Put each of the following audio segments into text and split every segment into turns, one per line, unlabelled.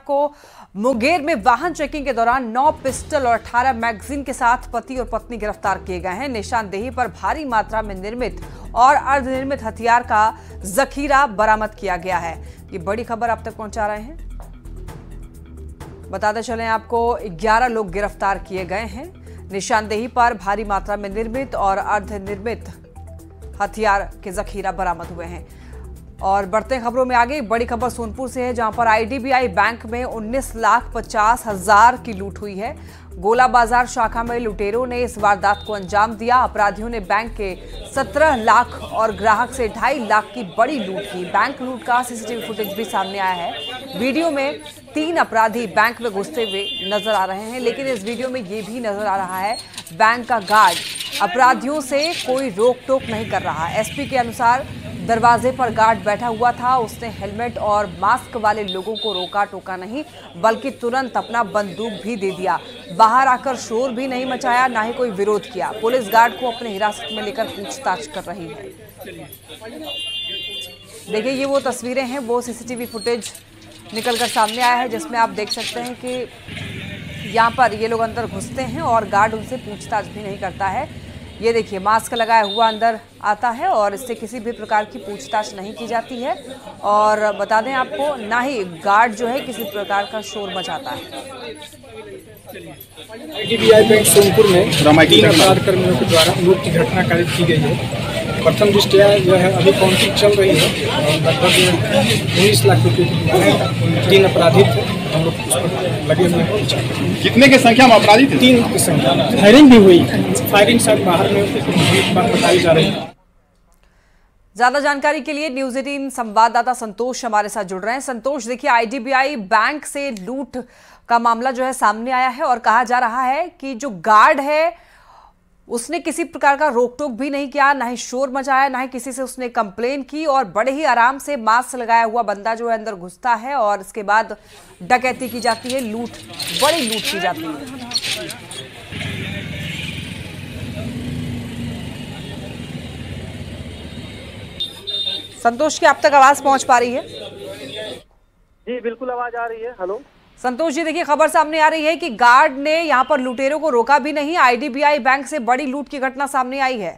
आपको मुंगेर में वाहन चेकिंग के दौरान 9 पिस्टल और 18 मैगजीन के साथ पति और पत्नी गिरफ्तार किए गए हैं। निशानदेही पर भारी मात्रा में निर्मित और अर्धनिर्मित हथियार का जखीरा बरामद किया गया है। ये बड़ी खबर आप तक पहुंचा रहे हैं। बताते चलें आपको 11 लोग गिरफ्तार किए गए हैं। निशानदेही पर भारी मात्रा में निर्मित और अर्धनिर्मित हथियार के जखीरा बरामद हुए हैं। और बढ़ते खबरों में आगे बड़ी खबर सोनपुर से है, जहां पर आईडीबीआई बैंक में 19,50,000 की लूट हुई है। गोला बाजार शाखा में लुटेरों ने इस वारदात को अंजाम दिया। अपराधियों ने बैंक के 17 लाख और ग्राहक से 2.5 लाख की बड़ी लूट की। बैंक लूट का सीसीटीवी फुटेज भी सामने आया है। वीडियो में 3 अपराधी बैंक में घुसते हुए नजर आ रहे हैं, लेकिन इस वीडियो में ये भी नजर आ रहा है बैंक का गार्ड अपराधियों से कोई रोक टोक नहीं कर रहा। एसपी के अनुसार दरवाजे पर गार्ड बैठा हुआ था। उसने हेलमेट और मास्क वाले लोगों को रोका टोका नहीं, बल्कि तुरंत अपना बंदूक भी दे दिया। बाहर आकर शोर भी नहीं मचाया, ना ही कोई विरोध किया। पुलिस गार्ड को अपने हिरासत में लेकर पूछताछ कर रही है। देखिए, ये वो तस्वीरें हैं, वो सीसीटीवी फुटेज निकलकर सामने आया है, जिसमें आप देख सकते हैं कि यहाँ पर ये लोग अंदर घुसते हैं और गार्ड उनसे पूछताछ भी नहीं करता है। ये देखिए, मास्क लगाया हुआ अंदर आता है और इससे किसी भी प्रकार की पूछताछ नहीं की जाती है। और बता दें आपको, ना ही गार्ड जो है किसी प्रकार का शोर मचाता है।
आईडीबीआई बैंक सोनपुर में 3 अपराध कर्मियों के द्वारा लूट की घटना कारित की गई है। प्रथम दृष्टया जो है अभी काउंटिंग चल रही है और लगभग 19 लाख रुपये की 3 अपराधी थे। हम लोग उस पर लगे हुए हैं।
कितने की संख्या में अपराधी थे?
3 की संख्या। फायरिंग भी हुई, फायरिंग शायद बाहर में बताई जा रही है।
ज्यादा जानकारी के लिए न्यूज 18 संवाददाता संतोष हमारे साथ जुड़ रहे हैं। संतोष, देखिए, आईडीबीआई बैंक से लूट का मामला जो है सामने आया है और कहा जा रहा है कि जो गार्ड है उसने किसी प्रकार का रोक टोक भी नहीं किया, ना ही शोर मचाया, ना ही किसी से उसने कंप्लेन की, और बड़े ही आराम से मास्क लगाया हुआ बंदा जो है अंदर घुसता है और इसके बाद डकैती की जाती है, बड़ी लूट की जाती है। संतोष, की आप तक आवाज पहुंच पा रही है?
जी बिल्कुल, आवाज आ रही है। हेलो
संतोष जी, देखिए, खबर सामने आ रही है कि गार्ड ने यहां पर लुटेरों को रोका भी नहीं। आईडीबीआई बैंक से बड़ी लूट की घटना सामने आई है।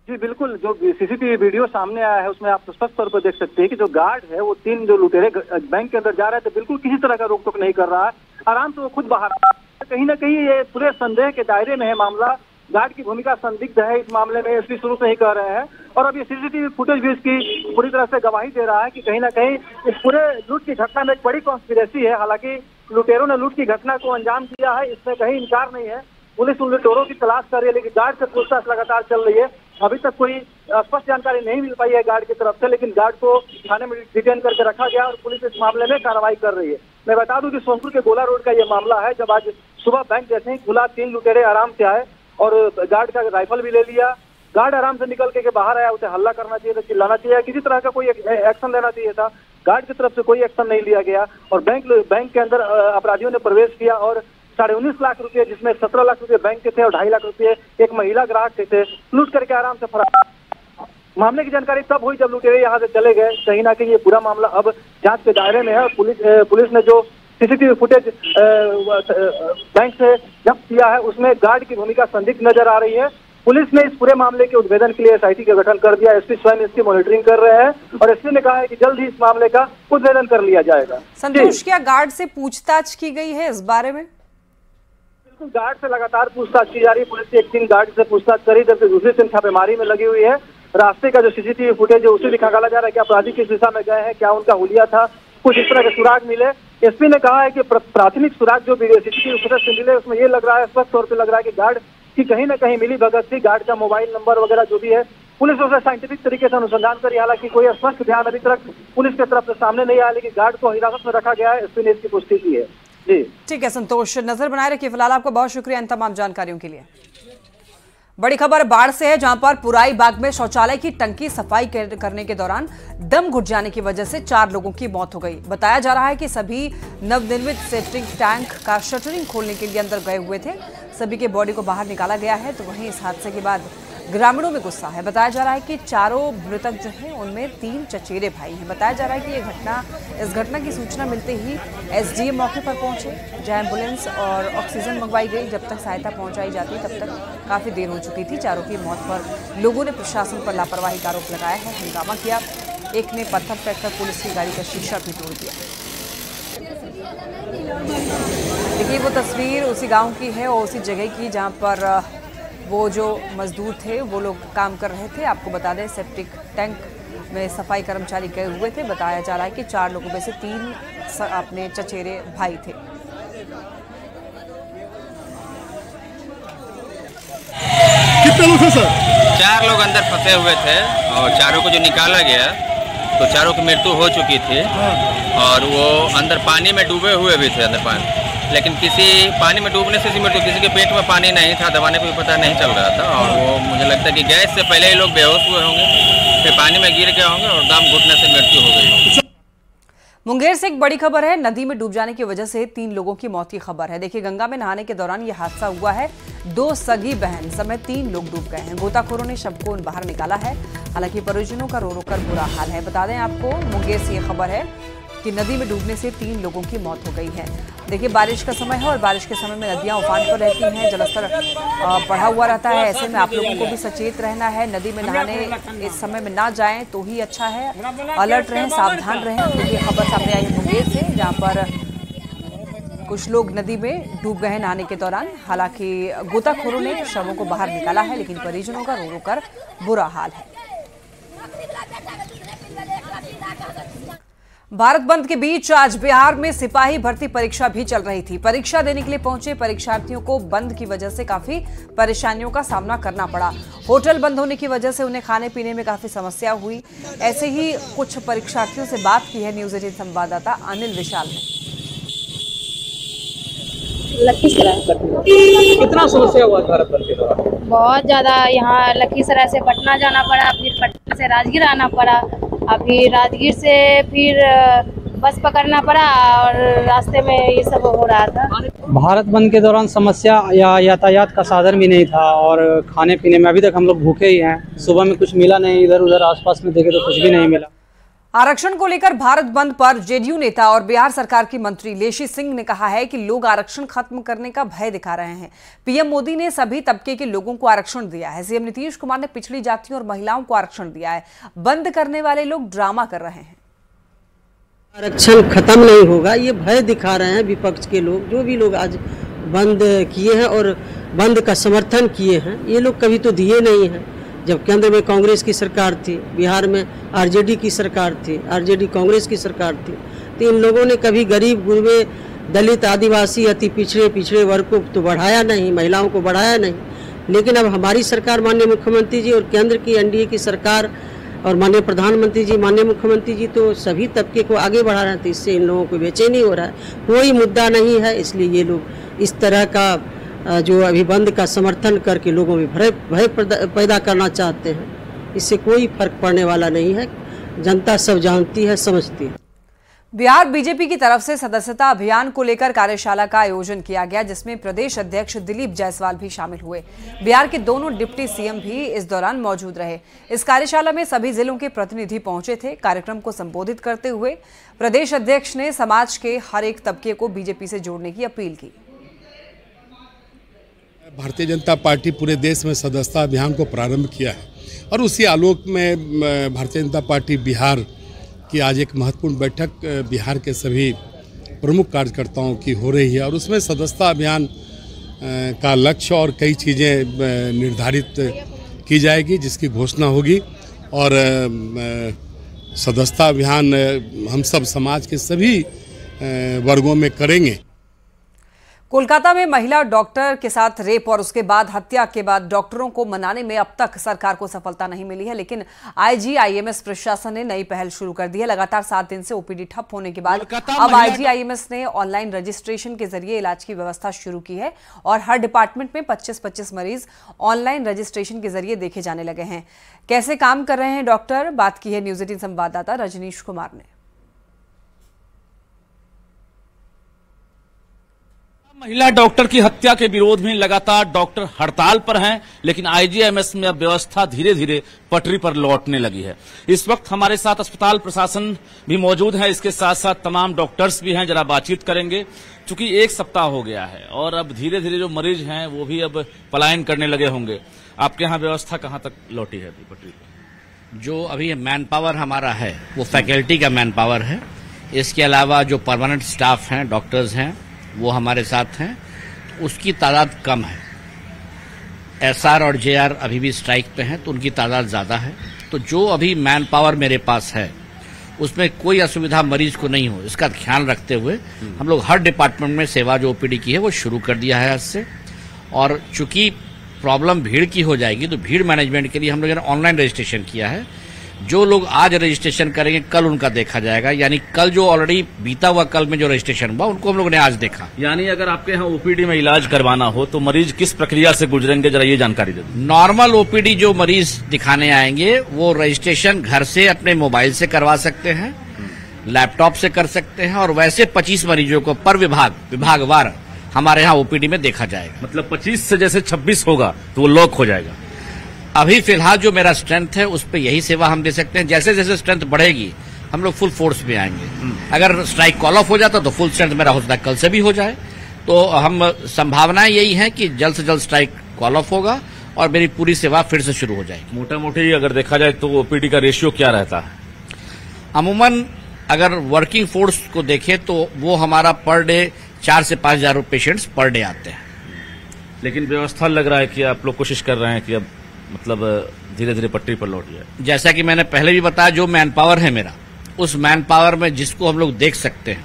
जी बिल्कुल, जो सीसीटीवी वीडियो सामने आया है उसमें आप स्पष्ट तौर पर देख सकते हैं कि जो गार्ड है वो 3 जो लुटेरे बैंक के अंदर जा रहे थे, बिल्कुल किसी तरह का रोक टोक नहीं कर रहा है। आराम से वो खुद बाहर आ। कहीं ना कहीं ये पूरे संदेह के दायरे में है मामला। गार्ड की भूमिका संदिग्ध है इस मामले में, एसपी शुरू से ही कह रहे हैं। और अब ये सीसीटीवी फुटेज भी इसकी पूरी तरह से गवाही दे रहा है कि कहीं ना कहीं इस पूरे लूट की घटना में एक बड़ी कॉन्स्पिरेसी है। हालांकि लुटेरों ने लूट की घटना को अंजाम दिया है, इसमें कहीं इनकार नहीं है। पुलिस उन लुटेरों की तलाश कर रही है, लेकिन गार्ड से पूछताछ लगातार चल रही है। अभी तक कोई स्पष्ट जानकारी नहीं मिल पाई है गार्ड की तरफ से, लेकिन गार्ड को थाने में डिटेन करके रखा गया और पुलिस इस मामले में कार्रवाई कर रही है। मैं बता दूं कि सोनपुर के गोला रोड का ये मामला है, जब आज सुबह बैंक जैसे ही खुला 3 लुटेरे आराम से आए और गार्ड का राइफल भी ले लिया। गार्ड आराम से निकल के बाहर आया, उसे हल्ला करना चाहिए था, चिल्लाना चाहिए, किसी तरह का कोई एक्शन लेना चाहिए था। गार्ड की तरफ से कोई एक्शन नहीं लिया गया और बैंक के अंदर अपराधियों ने प्रवेश किया और 19.5 लाख रुपए, जिसमें 17 लाख रुपए बैंक के थे और 2.5 लाख रुपए एक महिला ग्राहक के थे, लूट करके आराम से फरार। मामले की जानकारी तब हुई जब लुटेरे यहाँ से चले गए। कहीं ना कहीं ये पूरा मामला अब जांच के दायरे में है और पुलिस ने जो सीसीटीवी फुटेज बैंक से जब्त किया है उसमें गार्ड की भूमिका संदिग्ध नजर आ रही है। पुलिस ने इस पूरे मामले के उद्भेदन के लिए एसआईटी का गठन कर दिया। एसपी स्वयं इसकी मॉनिटरिंग कर रहे हैं और एसपी ने कहा है कि जल्द ही इस मामले का उद्भेदन कर लिया जाएगा।
संतोष, क्या गार्ड से पूछताछ की गई है इस बारे में?
बिल्कुल, गार्ड से लगातार पूछताछ की जा रही है। पुलिस ने एक दिन गार्ड से पूछताछ करी, जबकि दूसरी दिन छापेमारी में लगी हुई है। रास्ते का जो सीसीटीवी फुटेज है उसे भी खंगाला जा रहा है कि अपराधी किस दिशा में गए हैं, क्या उनका हुलिया था, कुछ इस तरह के सुराग मिले। एसपी ने कहा है कि प्राथमिक सुराग जो सीसीटीवी फुटेज से मिले उसमें ये लग रहा है, स्पष्ट तौर पर लग रहा है कि गार्ड की कहीं ना कहीं मिली भगत थी। गार्ड का मोबाइल नंबर वगैरह जो भी है पुलिस उसे साइंटिफिक तरीके से अनुसंधान करी। हालांकि कोई स्पष्ट ध्यान अभी तक पुलिस की तरफ से सामने नहीं आया, लेकिन गार्ड को हिरासत में रखा गया है। एसपी ने इसकी पुष्टि की है। जी
ठीक है संतोष, नजर बनाए रखिए। फिलहाल आपको बहुत शुक्रिया इन तमाम जानकारियों के लिए। बड़ी खबर बाढ़ से है, जहां पर पुराई बाग में शौचालय की टंकी सफाई करने के दौरान दम घुट जाने की वजह से 4 लोगों की मौत हो गई। बताया जा रहा है कि सभी नवनिर्मित सेप्टिक टैंक का शटरिंग खोलने के लिए अंदर गए हुए थे। सभी के बॉडी को बाहर निकाला गया है। तो वहीं इस हादसे के बाद ग्रामीणों में गुस्सा है। बताया जा रहा है कि चारों मृतक जो हैं उनमें 3 चचेरे भाई हैं। बताया जा रहा है कि इस घटना की सूचना मिलते ही एसडीएम मौके पर पहुंचे, जहां एम्बुलेंस और ऑक्सीजन मंगवाई गई। जब तक सहायता पहुंचाई जाती तब तक काफी देर हो चुकी थी। चारों की मौत पर लोगों ने प्रशासन पर लापरवाही का आरोप लगाया है, हंगामा किया। एक ने पत्थर फेंककर पुलिस की गाड़ी का शीशा भी तोड़ दिया। देखिए वो तस्वीर उसी गांव की है और उसी जगह की जहां पर वो जो मजदूर थे वो लोग काम कर रहे थे। आपको बता दें सेप्टिक टैंक में सफाई कर्मचारी गए हुए थे। बताया जा रहा है कि 4 लोगों में से 3 अपने चचेरे भाई थे।
कितने लोग थे सर?
4 लोग अंदर फंसे हुए थे और चारों को जो निकाला गया तो चारों की मृत्यु हो चुकी थी। और वो अंदर पानी में डूबे हुए भी थे अंदर पानी, लेकिन किसी पानी में डूबने से मृत्यु, किसी के पेट में पानी नहीं था, दबाने को भी पता नहीं चल रहा था। और वो मुझे लगता है कि गैस से पहले ही लोग बेहोश हुए होंगे, फिर पानी में गिर गए होंगे और दम घुटने से मृत्यु हो गई होगी।
मुंगेर से एक बड़ी खबर है। नदी में डूब जाने की वजह से 3 लोगों की मौत की खबर है। देखिए गंगा में नहाने के दौरान यह हादसा हुआ है। 2 सगी बहन समेत 3 लोग डूब गए हैं। गोताखोरों ने शव को बाहर निकाला है। हालांकि परिजनों का रो रो कर बुरा हाल है। बता दें आपको मुंगेर से यह खबर है कि नदी में डूबने से 3 लोगों की मौत हो गई है। देखिए बारिश का समय है और बारिश के समय में नदियां उफान पर रहती हैं, जलस्तर बढ़ा हुआ रहता है। ऐसे में आप लोगों को भी सचेत रहना है। नदी में नहाने इस समय में ना जाएं तो ही अच्छा है। अलर्ट रहें, सावधान रहें। देखिए खबर सामने आई है मुंगेर से, जहां पर कुछ लोग नदी में डूब गए नहाने के दौरान। हालांकि गोताखोरों ने शवों को बाहर निकाला है, लेकिन परिजनों का रो रो कर बुरा हाल है। भारत बंद के बीच आज बिहार में सिपाही भर्ती परीक्षा भी चल रही थी। परीक्षा देने के लिए पहुंचे परीक्षार्थियों को बंद की वजह से काफी परेशानियों का सामना करना पड़ा। होटल बंद होने की वजह से उन्हें खाने पीने में काफी समस्या हुई। ऐसे ही कुछ परीक्षार्थियों से बात की है न्यूज 18 संवाददाता अनिल विशाल ने।
कितना समस्या हुआ भारत बंद के दौरान?
बहुत ज्यादा। यहाँ लखीसराय से पटना जाना पड़ा, फिर पटना से राजगीर आना पड़ा, और फिर राजगीर से फिर बस पकड़ना पड़ा और रास्ते में ये सब हो रहा था।
भारत बंद के दौरान समस्या या यातायात का साधन भी नहीं था और खाने पीने में अभी तक हम लोग भूखे ही हैं। सुबह में कुछ मिला नहीं, इधर उधर आसपास में देखे तो कुछ भी नहीं मिला।
आरक्षण को लेकर भारत बंद पर जेडीयू नेता और बिहार सरकार की मंत्री लेशी सिंह ने कहा है कि लोग आरक्षण खत्म करने का भय दिखा रहे हैं। पीएम मोदी ने सभी तबके के लोगों को आरक्षण दिया है। सीएम नीतीश कुमार ने पिछड़ी जातियों और महिलाओं को आरक्षण दिया है। बंद करने वाले लोग ड्रामा कर रहे हैं।
आरक्षण खत्म नहीं होगा, ये भय दिखा रहे हैं विपक्ष के लोग। जो भी लोग आज बंद किए हैं और बंद का समर्थन किए हैं, ये लोग कभी तो दिए नहीं हैं। जब केंद्र में कांग्रेस की सरकार थी, बिहार में आरजेडी की सरकार थी, आरजेडी कांग्रेस की सरकार थी, तो इन लोगों ने कभी गरीब गुरबे दलित आदिवासी अति पिछड़े वर्ग को तो बढ़ाया नहीं, महिलाओं को बढ़ाया नहीं। लेकिन अब हमारी सरकार, माननीय मुख्यमंत्री जी और केंद्र की एनडीए की सरकार और माननीय प्रधानमंत्री जी, माननीय मुख्यमंत्री जी तो सभी तबके को आगे बढ़ा रहे हैं। तो इससे इन लोगों को बेचैनी हो रहा है। कोई मुद्दा नहीं है, इसलिए ये लोग इस तरह का जो अभी बंद का समर्थन करके लोगों में भय पैदा करना चाहते हैं। इससे कोई फर्क पड़ने वाला नहीं है। जनता सब जानती है, समझती है।
बिहार बीजेपी की तरफ से सदस्यता अभियान को लेकर कार्यशाला का आयोजन किया गया, जिसमें प्रदेश अध्यक्ष दिलीप जायसवाल भी शामिल हुए। बिहार के दोनों डिप्टी सीएम भी इस दौरान मौजूद रहे। इस कार्यशाला में सभी जिलों के प्रतिनिधि पहुंचे थे। कार्यक्रम को संबोधित करते हुए प्रदेश अध्यक्ष ने समाज के हर एक तबके को बीजेपी से जोड़ने की अपील की।
भारतीय जनता पार्टी पूरे देश में सदस्यता अभियान को प्रारंभ किया है और उसी आलोक में भारतीय जनता पार्टी बिहार की आज एक महत्वपूर्ण बैठक बिहार के सभी प्रमुख कार्यकर्ताओं की हो रही है और उसमें सदस्यता अभियान का लक्ष्य और कई चीज़ें निर्धारित की जाएगी, जिसकी घोषणा होगी। और सदस्यता अभियान हम सब समाज के सभी वर्गों में करेंगे।
कोलकाता में महिला डॉक्टर के साथ रेप और उसके बाद हत्या के बाद डॉक्टरों को मनाने में अब तक सरकार को सफलता नहीं मिली है, लेकिन आईजीआईएमएस प्रशासन ने नई पहल शुरू कर दी है। लगातार 7 दिन से ओपीडी ठप होने के बाद अब आईजीआईएमएस ने ऑनलाइन रजिस्ट्रेशन के जरिए इलाज की व्यवस्था शुरू की है और हर डिपार्टमेंट में 25-25 मरीज ऑनलाइन रजिस्ट्रेशन के जरिए देखे जाने लगे हैं। कैसे काम कर रहे हैं डॉक्टर, बात की है न्यूज 18 संवाददाता रजनीश कुमार ने।
महिला डॉक्टर की हत्या के विरोध में लगातार डॉक्टर हड़ताल पर हैं, लेकिन आईजीआईएमएस में अब व्यवस्था धीरे धीरे पटरी पर लौटने लगी है। इस वक्त हमारे साथ अस्पताल प्रशासन भी मौजूद है, इसके साथ साथ तमाम डॉक्टर्स भी हैं। जरा बातचीत करेंगे, चूंकि 1 सप्ताह हो गया है और अब धीरे धीरे जो मरीज हैं वो भी अब पलायन करने लगे होंगे। आपके यहाँ व्यवस्था कहाँ तक लौटी है अभी पटरी पर?
जो अभी मैन पावर हमारा है वो फैकल्टी का मैन पावर है। इसके अलावा जो परमानेंट स्टाफ हैं, डॉक्टर्स हैं, वो हमारे साथ हैं, उसकी तादाद कम है। एसआर और जेआर अभी भी स्ट्राइक पे हैं, तो उनकी तादाद ज़्यादा है। तो जो अभी मैन पावर मेरे पास है उसमें कोई असुविधा मरीज को नहीं हो, इसका ख्याल रखते हुए हम लोग हर डिपार्टमेंट में सेवा जो ओपीडी की है वो शुरू कर दिया है आज से। और चूंकि प्रॉब्लम भीड़ की हो जाएगी तो भीड़ मैनेजमेंट के लिए हम लोगों ने ऑनलाइन रजिस्ट्रेशन किया है। जो लोग आज रजिस्ट्रेशन करेंगे कल उनका देखा जाएगा, यानी कल जो ऑलरेडी बीता हुआ कल में जो रजिस्ट्रेशन हुआ उनको हम लोगों ने आज देखा।
यानी अगर आपके यहाँ ओपीडी में इलाज करवाना हो तो मरीज किस प्रक्रिया से गुजरेंगे, जरा ये जानकारी दे दीजिए।
नॉर्मल ओपीडी जो मरीज दिखाने आएंगे वो रजिस्ट्रेशन घर से अपने मोबाइल से करवा सकते हैं, लैपटॉप से कर सकते हैं, और वैसे 25 मरीजों को पर विभागवार हमारे यहाँ ओपीडी में देखा जाएगा।
मतलब 25 से जैसे 26 होगा तो वो लॉक हो जाएगा।
अभी फिलहाल जो मेरा स्ट्रेंथ है उस पे यही सेवा हम दे सकते हैं। जैसे जैसे स्ट्रेंथ बढ़ेगी हम लोग फुल फोर्स में आएंगे। अगर स्ट्राइक कॉल ऑफ हो जाता तो फुल स्ट्रेंथ मेरा हो सकता है कल से भी हो जाए। तो हम संभावनाएं यही है कि जल्द से जल्द स्ट्राइक कॉल ऑफ होगा और मेरी पूरी सेवा फिर से शुरू हो जाएगी।
मोटा मोटी अगर देखा जाए तो ओपीडी का रेशियो क्या रहता है?
अमूमन अगर वर्किंग फोर्स को देखें तो वो हमारा पर डे 4 से 5 हजार पेशेंट्स पर डे आते हैं।
लेकिन व्यवस्था लग रहा है कि आप लोग कोशिश कर रहे हैं कि अब मतलब धीरे धीरे पटरी पर लौट जाए।
जैसा कि मैंने पहले भी बताया, जो मैन पावर है मेरा, उस मैन पावर में जिसको हम लोग देख सकते हैं,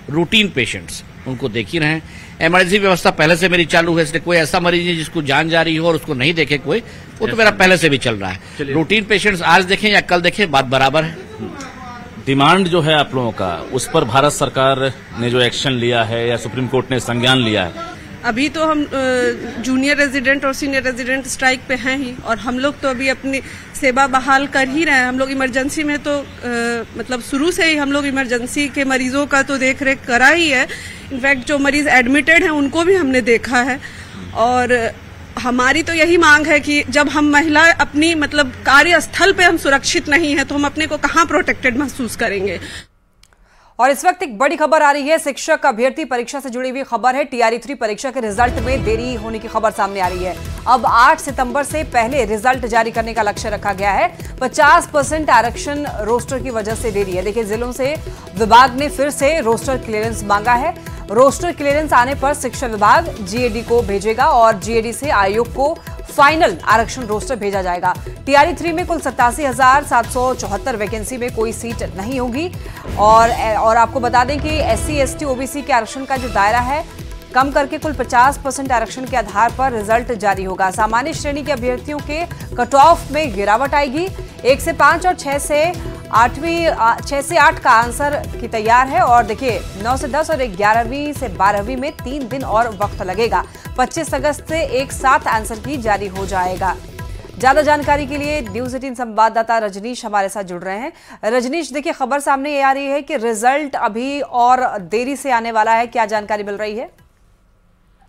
रूटीन पेशेंट्स, उनको देख ही रहे हैं। इमरजेंसी व्यवस्था पहले से मेरी चालू है, इसलिए कोई ऐसा मरीज नहीं जिसको जान जा रही हो और उसको नहीं देखे कोई, वो तो मेरा पहले से भी चल रहा है। रूटीन पेशेंट्स आज देखें या कल देखें, बात बराबर है।
डिमांड जो है आप लोगों का, उस पर भारत सरकार ने जो एक्शन लिया है या सुप्रीम कोर्ट ने संज्ञान लिया है?
अभी तो हम जूनियर रेजिडेंट और सीनियर रेजिडेंट स्ट्राइक पे हैं ही, और हम लोग तो अभी अपनी सेवा बहाल कर ही रहे हैं। हम लोग इमरजेंसी में तो मतलब शुरू से ही हम लोग इमरजेंसी के मरीजों का तो देख रेख करा ही है। इनफैक्ट जो मरीज एडमिटेड हैं उनको भी हमने देखा है। और हमारी तो यही मांग है कि जब हम महिला अपनी मतलब कार्यस्थल पे हम सुरक्षित नहीं है तो हम अपने को कहाँ प्रोटेक्टेड महसूस करेंगे।
और इस वक्त एक बड़ी खबर आ रही है, शिक्षक अभ्यर्थी परीक्षा से जुड़ी हुई खबर है। TRE3 परीक्षा के रिजल्ट में देरी होने की खबर सामने आ रही है। अब 8 सितंबर से पहले रिजल्ट जारी करने का लक्ष्य रखा गया है। 50% आरक्षण रोस्टर की वजह से देरी है। देखिए, जिलों से विभाग ने फिर से रोस्टर क्लियरेंस मांगा है। रोस्टर क्लियरेंस आने पर शिक्षा विभाग GAD को भेजेगा और GAD से आयोग को फाइनल आरक्षण रोस्टर भेजा जाएगा। TRE3 में कुल 87,774 वैकेंसी में कोई सीट नहीं होगी। और आपको बता दें कि SC, ST, OBC के आरक्षण का जो दायरा है कम करके कुल 50% आरक्षण के आधार पर रिजल्ट जारी होगा। सामान्य श्रेणी के अभ्यर्थियों के कट ऑफ में गिरावट आएगी। 1 से 5 और 6 से 8 का आंसर की तैयार है। और देखिए, 9 से 10 और 11वीं से 12वीं में 3 दिन और वक्त लगेगा। 25 अगस्त से एक साथ आंसर की जारी हो जाएगा। ज्यादा जानकारी के लिए न्यूज़ 18 संवाददाता रजनीश हमारे साथ जुड़ रहे हैं। रजनीश, देखिए, खबर सामने ये आ रही है कि रिजल्ट अभी और देरी से आने वाला है, क्या जानकारी मिल रही है?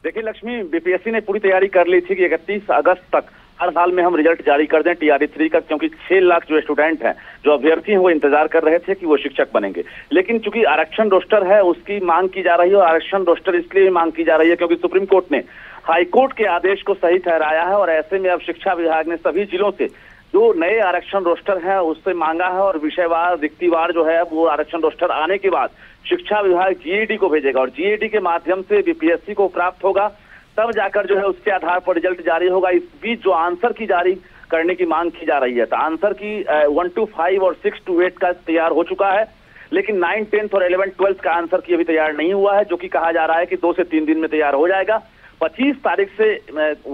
देखिए लक्ष्मी, बीपीएससी ने पूरी तैयारी कर ली थी कि 31 अगस्त तक हर हाल में हम रिजल्ट जारी कर दें TRE3 का, क्योंकि 6 लाख जो स्टूडेंट हैं, जो अभ्यर्थी हैं, वो इंतजार कर रहे थे कि वो शिक्षक बनेंगे। लेकिन चूंकि आरक्षण रोस्टर है उसकी मांग की जा रही है, और आरक्षण रोस्टर इसलिए भी मांग की जा रही है क्योंकि सुप्रीम कोर्ट ने हाईकोर्ट के आदेश को सही ठहराया है। और ऐसे में अब शिक्षा विभाग ने सभी जिलों से जो नए आरक्षण रोस्टर है उससे मांगा है, और विषयवार रिक्तिवार जो है वो आरक्षण रोस्टर आने के बाद शिक्षा विभाग GAD को भेजेगा, और GAD के माध्यम से बीपीएससी को प्राप्त होगा। तब जाकर जो है उसके आधार पर रिजल्ट जारी होगा। इस बीच जो आंसर की जारी करने की मांग की जा रही है, तो आंसर की 1 to 5 और 6 to 8 का तैयार हो चुका है, लेकिन 9, 10 और 11, 12 का आंसर की अभी तैयार नहीं हुआ है, जो कि कहा जा रहा है कि 2 से 3 दिन में तैयार हो जाएगा। 25 तारीख से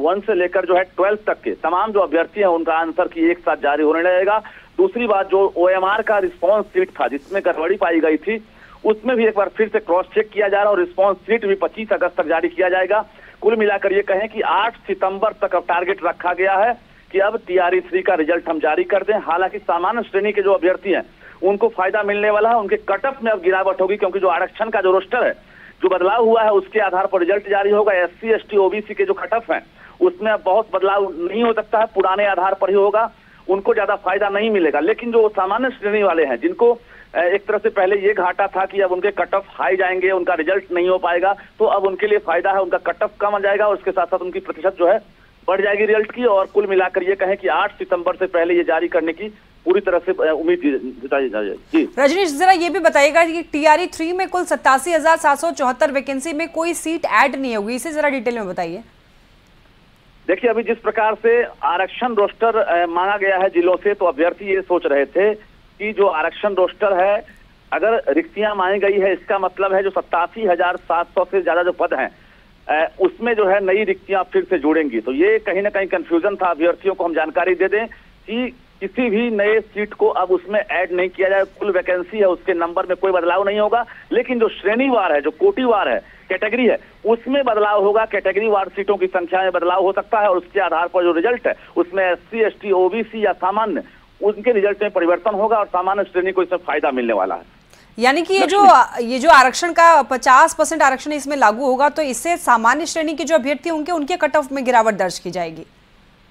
1 से लेकर जो है 12 तक के तमाम जो अभ्यर्थी हैं उनका आंसर की एक साथ जारी होने लगेगा। दूसरी बात, जो OMR का रिस्पॉन्स सीट था जिसमें गड़बड़ी पाई गई थी, उसमें भी एक बार फिर से क्रॉस चेक किया जा रहा है, और रिस्पॉन्स सीट भी 25 अगस्त तक जारी किया जाएगा। कुल मिलाकर ये कहें कि 8 सितंबर तक अब टारगेट रखा गया है कि अब TRE3 का रिजल्ट हम जारी कर दें। हालांकि सामान्य श्रेणी के जो अभ्यर्थी हैं उनको फायदा मिलने वाला है, उनके कटअप में अब गिरावट होगी, क्योंकि जो आरक्षण का जो रोस्टर है
जो बदलाव हुआ है उसके आधार पर रिजल्ट जारी होगा। SC ST OBC के जो कट ऑफ है उसमें बहुत बदलाव नहीं हो सकता है, पुराने आधार पर ही होगा, उनको ज्यादा फायदा नहीं मिलेगा। लेकिन जो सामान्य श्रेणी वाले हैं जिनको एक तरह से पहले ये घाटा था कि अब उनके कट ऑफ हाई जाएंगे, उनका रिजल्ट नहीं हो पाएगा, तो अब उनके लिए फायदा है, उनका कट ऑफ कम आ जाएगा और उसके साथ साथ उनकी प्रतिशत जो है बढ़ जाएगी रिजल्ट की। और कुल मिलाकर ये कहें कि 8 सितंबर से पहले ये जारी करने की पूरी तरह से उम्मीद जताई जा जाएगी।
रजनीश, जरा ये भी बताइएगा कि TRE 3 में कुल 87,774 वैकेंसी में कोई सीट ऐड नहीं होगी, इसे जरा डिटेल में बताइए।
देखिए, अभी जिस प्रकार से आरक्षण रोस्टर मांगा गया है जिलों से, तो अभ्यर्थी ये सोच रहे थे कि जो आरक्षण रोस्टर है, अगर रिक्तियां मांगी गई है, इसका मतलब है जो 87,700 से ज्यादा जो पद हैं उसमें जो है नई रिक्तियां फिर से जुड़ेंगी। तो ये कहीं ना कहीं कंफ्यूजन था। अभ्यर्थियों को हम जानकारी दे दें कि किसी भी नए सीट को अब उसमें ऐड नहीं किया जाए, कुल वैकेंसी है उसके नंबर में कोई बदलाव नहीं होगा। लेकिन जो श्रेणीवार है, जो कोटिवार है, कैटेगरी है, उसमें बदलाव होगा। कैटेगरी वार सीटों की संख्या में बदलाव हो सकता है और उसके आधार पर जो रिजल्ट है उसमें SC ST OBC या सामान्य उनके रिजल्ट में परिवर्तन होगा और सामान्य श्रेणी को इसमें फायदा मिलने वाला है।
यानी कि ये जो आरक्षण का 50% आरक्षण इसमें लागू होगा, तो इससे सामान्य श्रेणी के जो अभ्यर्थी होंगे उनके कट ऑफ में गिरावट दर्ज की जाएगी।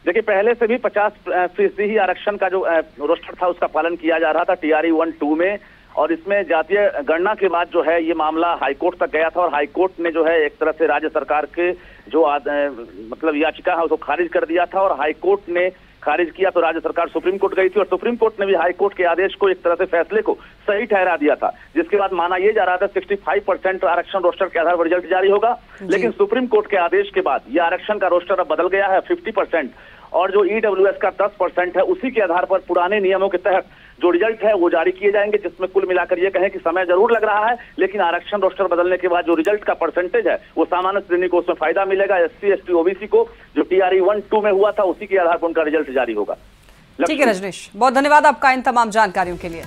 देखिए, पहले से भी 50% ही आरक्षण का जो रोस्टर था उसका पालन किया जा रहा था TRE 1-2 में, और इसमें जातीय गणना के बाद जो है ये मामला हाईकोर्ट तक गया था और हाईकोर्ट ने जो है एक तरह से राज्य सरकार के जो मतलब याचिका है उसको खारिज कर दिया था। और हाईकोर्ट ने खारिज किया तो राज्य सरकार सुप्रीम कोर्ट गई थी और सुप्रीम कोर्ट ने भी हाईकोर्ट के आदेश को एक तरह से फैसले को सही ठहरा दिया था, जिसके बाद माना यह जा रहा था 65% आरक्षण रोस्टर के आधार पर रिजल्ट जारी होगा। लेकिन सुप्रीम कोर्ट के आदेश के बाद यह आरक्षण का रोस्टर अब बदल गया है 50%, और जो EWS का 10% है उसी के आधार पर पुराने नियमों के तहत जो रिजल्ट है वो जारी किए जाएंगे, जिसमें कुल मिलाकर ये कहें कि समय जरूर लग रहा है, लेकिन आरक्षण रोस्टर बदलने के बाद जो रिजल्ट का परसेंटेज है वो सामान्य श्रेणी को उसमें फायदा मिलेगा। SC ST OBC को जो TRE 1-2 में हुआ था उसी के आधार पर उनका रिजल्ट जारी होगा।
ठीक है रजनीश, बहुत धन्यवाद आपका इन तमाम जानकारियों के लिए।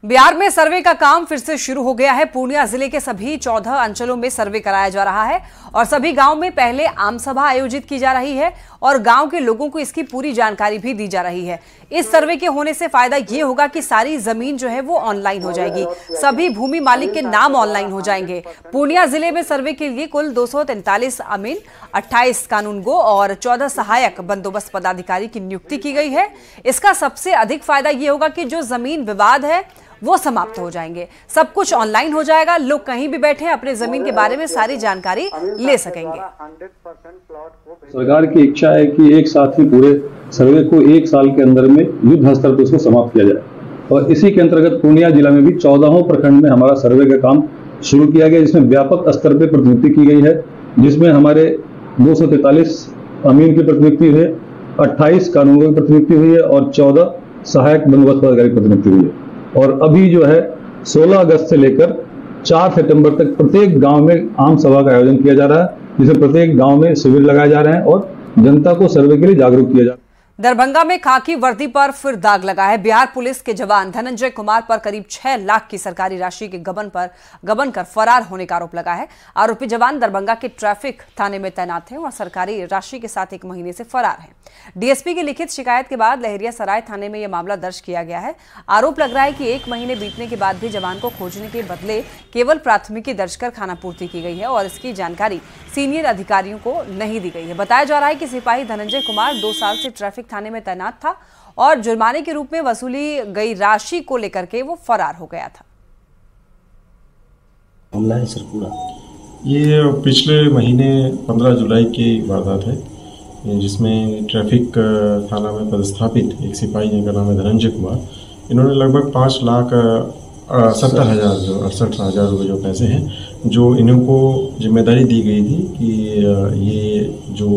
बिहार में सर्वे का काम फिर से शुरू हो गया है। पूर्णिया जिले के सभी 14 अंचलों में सर्वे कराया जा रहा है और सभी गांव में पहले आम सभा आयोजित की जा रही है और गांव के लोगों को इसकी पूरी जानकारी भी दी जा रही है। इस सर्वे के होने से फायदा ये होगा कि सारी जमीन जो है वो ऑनलाइन हो जाएगी, सभी भूमि मालिक के नाम ऑनलाइन हो जाएंगे। पूर्णिया जिले में सर्वे के लिए कुल 243 अमीन, 28 कानूनगो और 14 सहायक बंदोबस्त पदाधिकारी की नियुक्ति की गई है। इसका सबसे अधिक फायदा ये होगा कि जो जमीन विवाद है वो समाप्त हो जाएंगे, सब कुछ ऑनलाइन हो जाएगा, लोग कहीं भी बैठे अपने जमीन के बारे में सारी जानकारी ले सकेंगे।
सरकार की इच्छा है कि एक साथ ही पूरे सर्वे को 1 साल के अंदर में युद्ध स्तर पर उसको समाप्त किया जाए, और इसी के अंतर्गत पूर्णिया जिला में भी 14 प्रखंड में हमारा सर्वे का काम शुरू किया गया, जिसमें व्यापक स्तर पर प्रतिनियुक्ति की गई है, जिसमें हमारे 243 अमीन की प्रतिनियुक्ति हुई है, 28 कानूनगो की प्रतिनियुक्ति हुई है और 14 सहायक बंदोबस्त पदाधिकारी की प्रतिनियुक्ति हुई है। और अभी जो है 16 अगस्त से लेकर 4 सितंबर तक प्रत्येक गांव में आम सभा का आयोजन किया जा रहा है, जिसमें प्रत्येक गांव में शिविर लगाए जा रहे हैं और जनता को सर्वे के लिए जागरूक किया जा रहा है।
दरभंगा में खाकी वर्दी पर फिर दाग लगा है। बिहार पुलिस के जवान धनंजय कुमार पर करीब 6 लाख की सरकारी राशि के गबन कर फरार होने का आरोप लगा है। आरोपी जवान दरभंगा के ट्रैफिक थाने में तैनात हैं और सरकारी राशि के साथ 1 महीने से फरार हैं। डीएसपी की लिखित शिकायत के बाद लहरियासराय थाने में यह मामला दर्ज किया गया है। आरोप लग रहा है कि 1 महीने बीतने के बाद भी जवान को खोजने के बदले केवल प्राथमिकी दर्ज कर खानापूर्ति की गई है और इसकी जानकारी सीनियर अधिकारियों को नहीं दी गई है। बताया जा रहा है कि सिपाही धनंजय कुमार 2 साल से ट्रैफिक थाने में तैनात था और जुर्माने के रूप में वसूली गई राशि को लेकर के वो फरार हो गया था।
मामला है सर पूरा, ये पिछले महीने 15 जुलाई की वारदात है, जिसमें ट्रैफिक थाना में पदस्थापित एक सिपाही जिनका नाम है धनंजय कुमार, इन्होंने लगभग 5,68,000 रुपये जो पैसे हैं, जो इनको जिम्मेदारी दी गई थी कि ये जो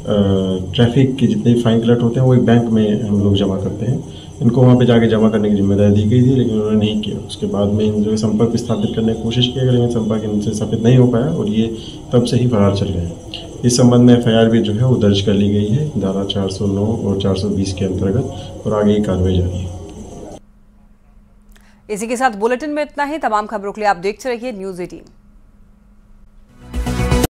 ट्रैफिक के जितने फाइन कलेक्ट होते हैं वो एक बैंक में हम लोग जमा करते हैं, इनको वहाँ पे जाके जमा करने की जिम्मेदारी दी गई थी, लेकिन उन्होंने नहीं किया। उसके बाद में इन जो संपर्क स्थापित करने की कोशिश किया, लेकिन संपर्क इनसे स्थापित नहीं हो पाया और ये तब से ही फरार चल गए हैं। इस संबंध में FIR भी जो है वो दर्ज कर ली गई है धारा 409 और 420 के अंतर्गत, और आगे की कार्रवाई जारी है।
इसी के साथ बुलेटिन में इतना ही। तमाम खबरों के लिए आप देखते रहिए News 18।